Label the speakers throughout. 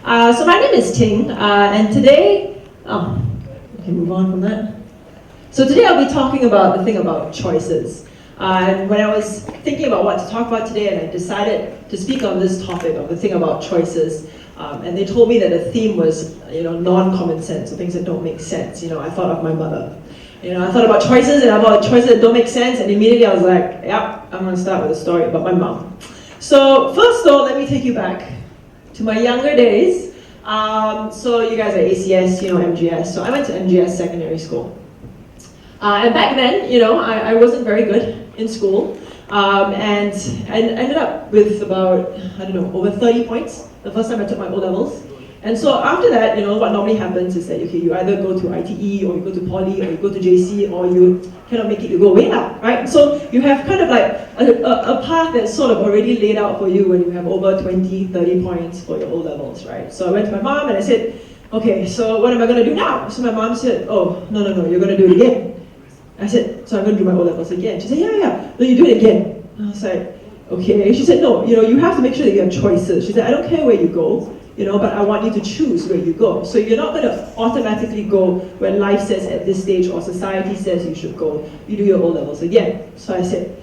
Speaker 1: So my name is Ting, and today, we can move on from that. So today I'll be talking about the thing about choices. And when I was thinking about what to talk about today, and I decided to speak on this topic of the thing about choices, and they told me that the theme was, non-common sense, so things that don't make sense. I thought of my mother. I thought about choices, and I thought choices that don't make sense, and immediately I was like, yep, I'm going to start with a story about my mom. So first though, let me take you back to my younger days. So you guys are ACS, MGS. So I went to MGS secondary school. And back then, I wasn't very good in school. And I ended up with about, over 30 points the first time I took my O-levels. And so after that, what normally happens is that, you either go to ITE, or you go to Poly, or you go to JC, or you cannot make it, you go way up, right? So you have kind of like a path that's sort of already laid out for you when you have over 20, 30 points for your O-levels, right? So I went to my mom and I said, okay, so what am I going to do now? So my mom said, oh, no, you're going to do it again. I said, so I'm going to do my O-levels again. She said, yeah, no, you do it again. I was like, okay. She said, no, you have to make sure that you have choices. She said, I don't care where you go, but I want you to choose where you go. So you're not going to automatically go when life says at this stage or society says you should go. You do your O-levels again. So I said,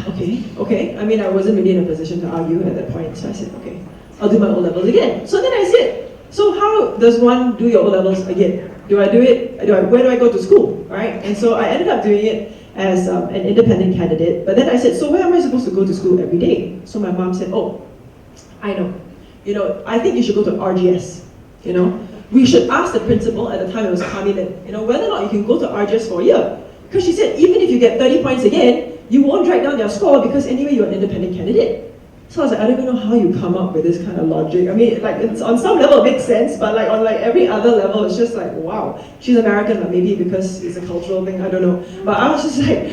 Speaker 1: okay. I mean, I wasn't really in a position to argue at that point. So I said, okay, I'll do my O-levels again. So then I said, so how does one do your O-levels again? Do I do it? Where do I go to school, right? And so I ended up doing it as an independent candidate. But then I said, so where am I supposed to go to school every day? So my mom said, oh, I know. I think you should go to RGS. We should ask the principal, at the time it was Kamilin, whether or not you can go to RGS for a year. Because she said, even if you get 30 points again, you won't drag down their score because anyway you're an independent candidate. So I was like, I don't even know how you come up with this kind of logic. I mean, it's on some level it makes sense, but on every other level, it's just like, wow. She's American, but maybe because it's a cultural thing, I don't know. But I was just like,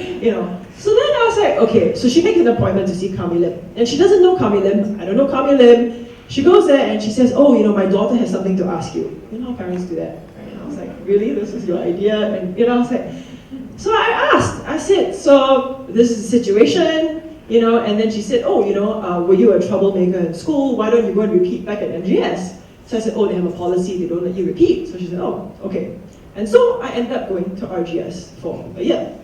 Speaker 1: So then I was like, okay, so she makes an appointment to see Kamilim. And she doesn't know Kamilim, I don't know Kamilim. She goes there and she says, oh, my daughter has something to ask you. You know how parents do that, right? And I was like, really? This is your idea? And I was like, so I asked, I said, so this is the situation, and then she said, oh, were you a troublemaker in school? Why don't you go and repeat back at MGS? So I said, oh, they have a policy, they don't let you repeat. So she said, oh, okay. And so I ended up going to RGS for a year.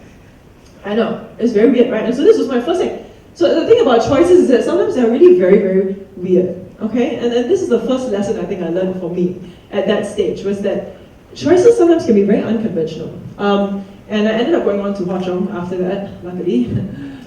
Speaker 1: I know, it's very weird, right? And so this was my first thing. So the thing about choices is that sometimes they're really very, very weird, okay? And then this is the first lesson I think I learned for me at that stage, was that choices sometimes can be very unconventional. And I ended up going on to Hwa Chong after that, luckily.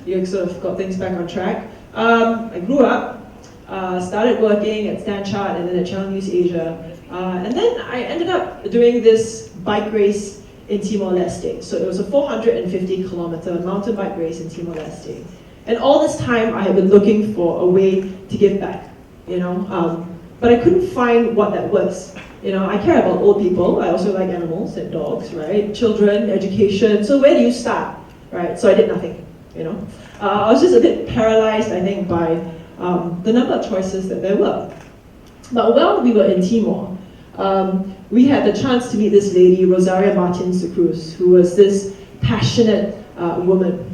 Speaker 1: You sort of got things back on track. I grew up, started working at Stanchart and then at Channel News Asia. And then I ended up doing this bike race in Timor-Leste. So it was a 450-kilometer mountain bike race in Timor-Leste. And all this time I had been looking for a way to give back, but I couldn't find what that was. I care about old people, I also like animals and dogs, right? Children, education, so where do you start, right? So I did nothing, I was just a bit paralyzed, I think, by the number of choices that there were. But while we were in Timor, we had the chance to meet this lady, Rosaria Martins de Cruz, who was this passionate woman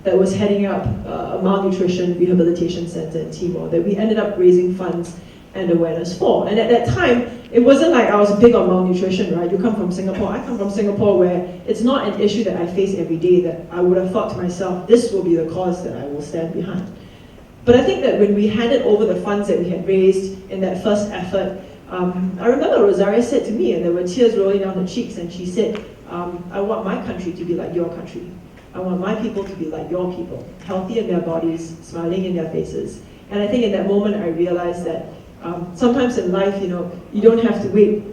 Speaker 1: that was heading up a malnutrition rehabilitation center in Timor that we ended up raising funds and awareness for. And at that time, it wasn't like I was big on malnutrition, right? You come from Singapore, I come from Singapore, where it's not an issue that I face every day that I would have thought to myself, this will be the cause that I will stand behind. But I think that when we handed over the funds that we had raised in that first effort, I remember Rosaria said to me, and there were tears rolling down her cheeks, and she said, I want my country to be like your country. I want my people to be like your people, healthy in their bodies, smiling in their faces. And I think in that moment I realized that sometimes in life, you don't have to wait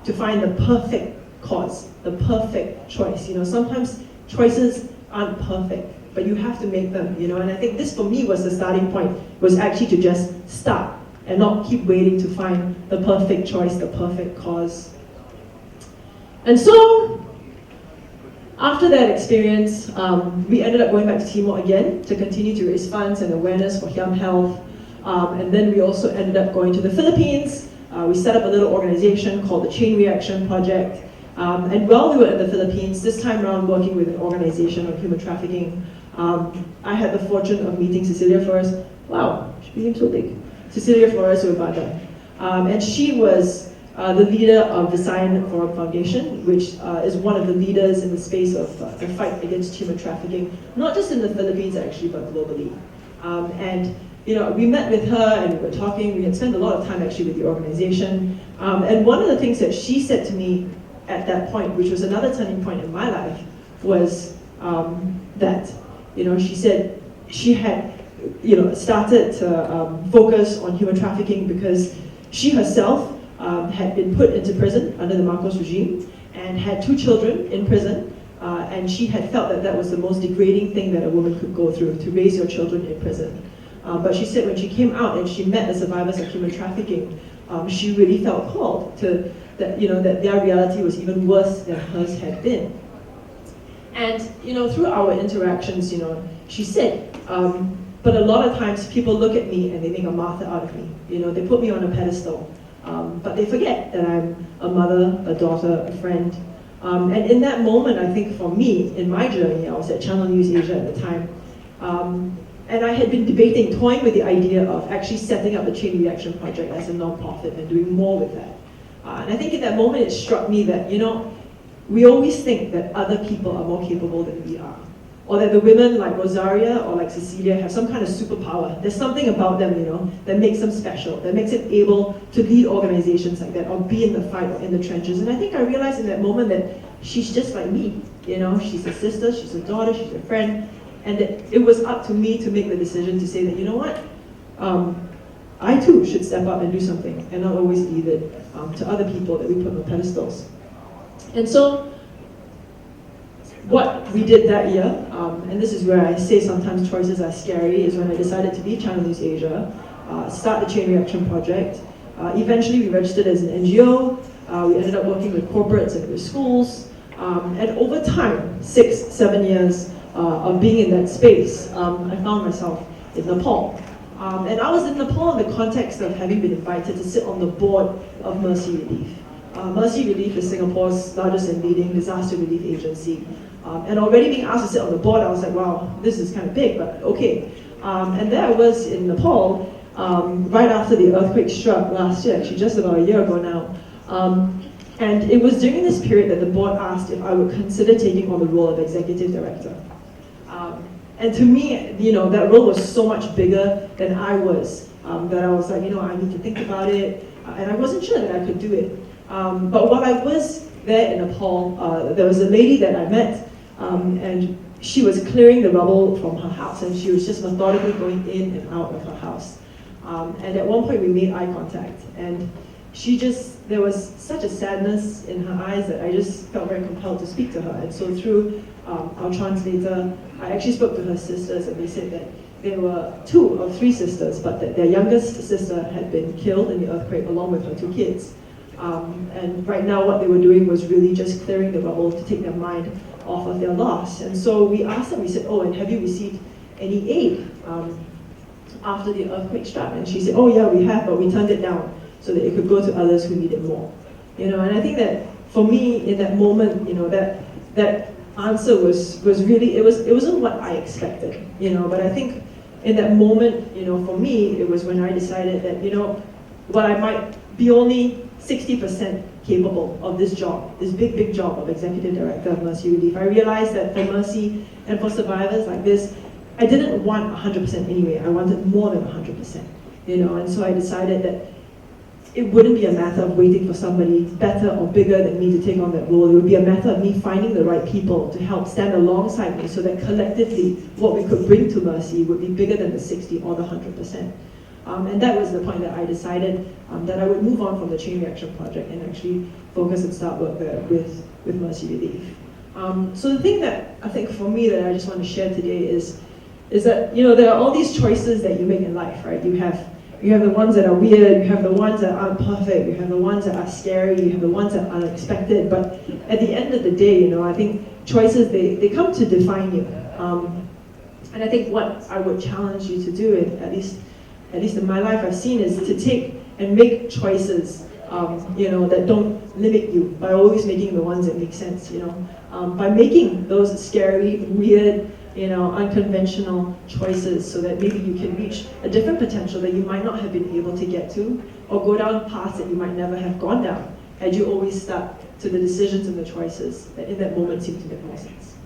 Speaker 1: to find the perfect cause, the perfect choice. Sometimes choices aren't perfect, but you have to make them, and I think this for me was the starting point, was actually to just start and not keep waiting to find the perfect choice, the perfect cause. And so, after that experience, we ended up going back to Timor again to continue to raise funds and awareness for Hiam Health. And then we also ended up going to the Philippines. We set up a little organization called the Chain Reaction Project. And while we were in the Philippines, this time around working with an organization on human trafficking, I had the fortune of meeting Cecilia Flores. Wow, she became so big. Cecilia Flores Urbada, And she was the leader of the Science Forum Foundation, which is one of the leaders in the space of the fight against human trafficking, not just in the Philippines actually, but globally. And we met with her and we were talking. We had spent a lot of time actually with the organization. And one of the things that she said to me at that point, which was another turning point in my life, was that she said she had started to focus on human trafficking because she herself had been put into prison under the Marcos regime and had 2 children in prison, and she had felt that that was the most degrading thing that a woman could go through, to raise your children in prison. But she said when she came out and she met the survivors of human trafficking, she really felt called to that their reality was even worse than hers had been. And through our interactions, she said, but a lot of times people look at me and they make a martyr out of me. They put me on a pedestal, but they forget that I'm a mother, a daughter, a friend. And in that moment, I think for me, in my journey, I was at Channel News Asia at the time, and I had been toying with the idea of actually setting up the Chain Reaction Project as a non-profit and doing more with that. And I think in that moment, it struck me that, we always think that other people are more capable than we are. Or that the women like Rosaria or like Cecilia have some kind of superpower. There's something about them, that makes them special, that makes it able to lead organizations like that or be in the fight or in the trenches. And I think I realized in that moment that she's just like me. She's a sister, she's a daughter, she's a friend. And that it was up to me to make the decision to say that, I too should step up and do something and not always leave it to other people that we put on pedestals. And so, what we did that year, and this is where I say sometimes choices are scary, is when I decided to leave Channel News Asia, start the Chain Reaction Project. Eventually we registered as an NGO, we ended up working with corporates and with schools, and over time, 6-7 years of being in that space, I found myself in Nepal. And I was in Nepal in the context of having been invited to sit on the board of Mercy Relief. Mercy Relief is Singapore's largest and leading disaster relief agency. And already being asked to sit on the board, I was like, wow, this is kind of big, but okay. And there I was in Nepal, right after the earthquake struck last year, actually just about a year ago now. And it was during this period that the board asked if I would consider taking on the role of executive director. And to me, that role was so much bigger than I was, that I was like, I need to think about it, and I wasn't sure that I could do it. But while I was there in Nepal, there was a lady that I met, and she was clearing the rubble from her house, and she was just methodically going in and out of her house. And at one point we made eye contact, and there was such a sadness in her eyes that I just felt very compelled to speak to her. And so through our translator, I actually spoke to her sisters, and they said that there were 2 or 3 sisters, but that their youngest sister had been killed in the earthquake along with her 2 kids. And right now what they were doing was really just clearing the rubble to take their mind off of their loss. And so we asked them, we said, and have you received any aid after the earthquake struck? And she said, yeah, we have, but we turned it down so that it could go to others who needed more. And I think that for me in that moment, that answer was really, it wasn't what I expected, but I think in that moment, for me, it was when I decided that, what I might be only 60% capable of this job, this big job of executive director of Mercy Relief. I realized that for Mercy and for survivors like this, I didn't want 100% anyway. I wanted more than 100%, and so I decided that it wouldn't be a matter of waiting for somebody better or bigger than me to take on that role. It would be a matter of me finding the right people to help stand alongside me so that collectively what we could bring to Mercy would be bigger than the 60 or the 100%. And that was the point that I decided that I would move on from the Chain Reaction Project and actually focus and start work there with Mercy Relief. So the thing that I think for me that I just want to share today is that there are all these choices that you make in life, right? You have the ones that are weird, you have the ones that aren't perfect, you have the ones that are scary, you have the ones that are unexpected, but at the end of the day, I think choices, they come to define you. And I think what I would challenge you to do, at least in my life I've seen, is to take and make choices that don't limit you by always making the ones that make sense, by making those scary, weird, unconventional choices so that maybe you can reach a different potential that you might not have been able to get to, or go down paths that you might never have gone down had you always stuck to the decisions and the choices that in that moment seemed to make more sense.